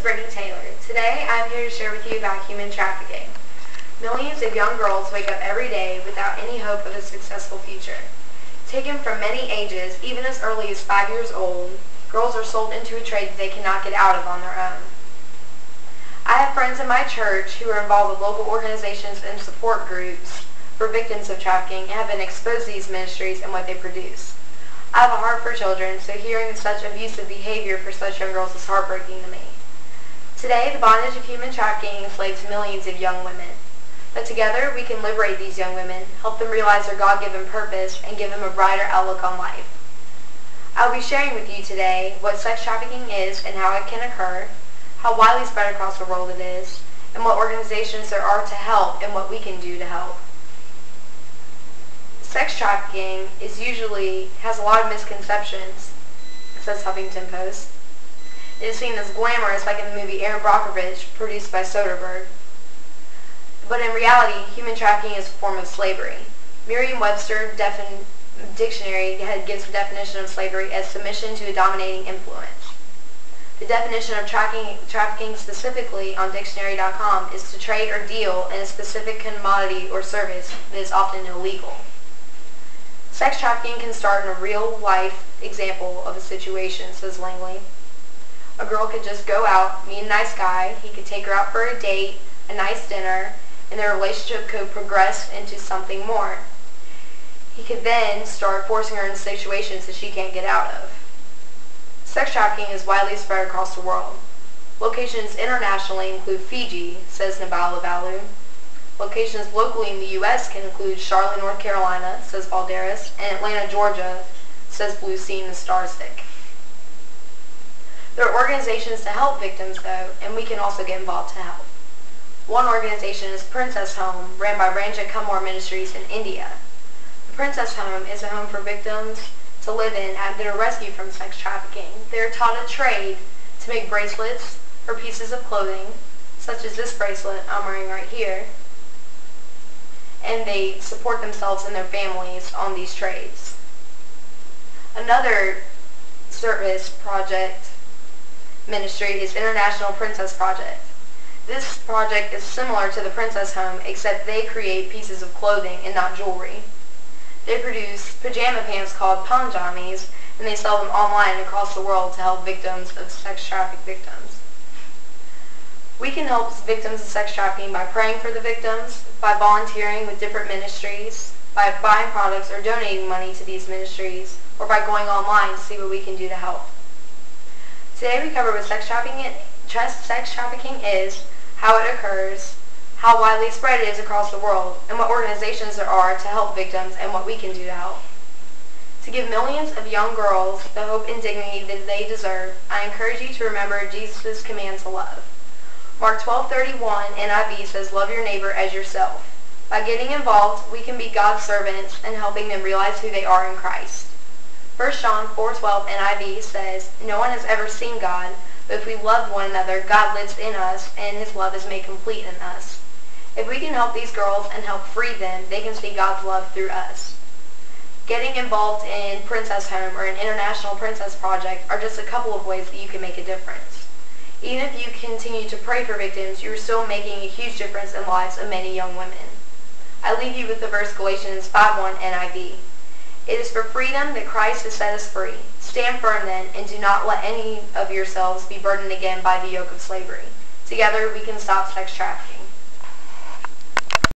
Brittany Taylor. Today I'm here to share with you about human trafficking. Millions of young girls wake up every day without any hope of a successful future. Taken from many ages, even as early as 5 years old, girls are sold into a trade that they cannot get out of on their own. I have friends in my church who are involved with local organizations and support groups for victims of trafficking and have been exposed to these ministries and what they produce. I have a heart for children, so hearing such abusive behavior for such young girls is heartbreaking to me. Today, the bondage of human trafficking enslaves millions of young women. But together, we can liberate these young women, help them realize their God-given purpose, and give them a brighter outlook on life. I will be sharing with you today what sex trafficking is and how it can occur, how widely spread across the world it is, and what organizations there are to help and what we can do to help. Sex trafficking has a lot of misconceptions, says Huffington Post. It is seen as glamorous, like in the movie Aaron Brockovich, produced by Soderbergh. But in reality, human trafficking is a form of slavery. Merriam-Webster dictionary gives the definition of slavery as submission to a dominating influence. The definition of trafficking specifically on dictionary.com is to trade or deal in a specific commodity or service that is often illegal. Sex trafficking can start in a real-life example of a situation, says Langley. A girl could just go out, meet a nice guy, he could take her out for a date, a nice dinner, and their relationship could progress into something more. He could then start forcing her into situations that she can't get out of. Sex trafficking is widely spread across the world. Locations internationally include Fiji, says Nabal Lavalu. Locations locally in the U.S. can include Charlotte, North Carolina, says Balderas, and Atlanta, Georgia, says Blue Sea and the Starstick. There are organizations to help victims, though, and we can also get involved to help. One organization is Princess Home, ran by Ranjit Kumar Ministries in India. The Princess Home is a home for victims to live in that are rescued from sex trafficking. They are taught a trade to make bracelets or pieces of clothing, such as this bracelet I'm wearing right here, and they support themselves and their families on these trades. Another service project ministry is International Princess Project. This project is similar to the Princess Home, except they create pieces of clothing and not jewelry. They produce pajama pants called panjamis, and they sell them online across the world to help victims of sex trafficked victims. We can help victims of sex trafficking by praying for the victims, by volunteering with different ministries, by buying products or donating money to these ministries, or by going online to see what we can do to help. Today we cover what sex trafficking is, how it occurs, how widely spread it is across the world, and what organizations there are to help victims and what we can do to help. To give millions of young girls the hope and dignity that they deserve, I encourage you to remember Jesus' command to love. Mark 12:31 NIV says, "Love your neighbor as yourself." By getting involved, we can be God's servants and helping them realize who they are in Christ. 1 John 4:12 NIV says, "No one has ever seen God, but if we love one another, God lives in us, and His love is made complete in us." If we can help these girls and help free them, they can see God's love through us. Getting involved in Princess Home or an International Princess Project are just a couple of ways that you can make a difference. Even if you continue to pray for victims, you are still making a huge difference in the lives of many young women. I leave you with the verse Galatians 5:1 NIV. "It is for freedom that Christ has set us free. Stand firm then, and do not let any of yourselves be burdened again by the yoke of slavery." Together we can stop sex trafficking.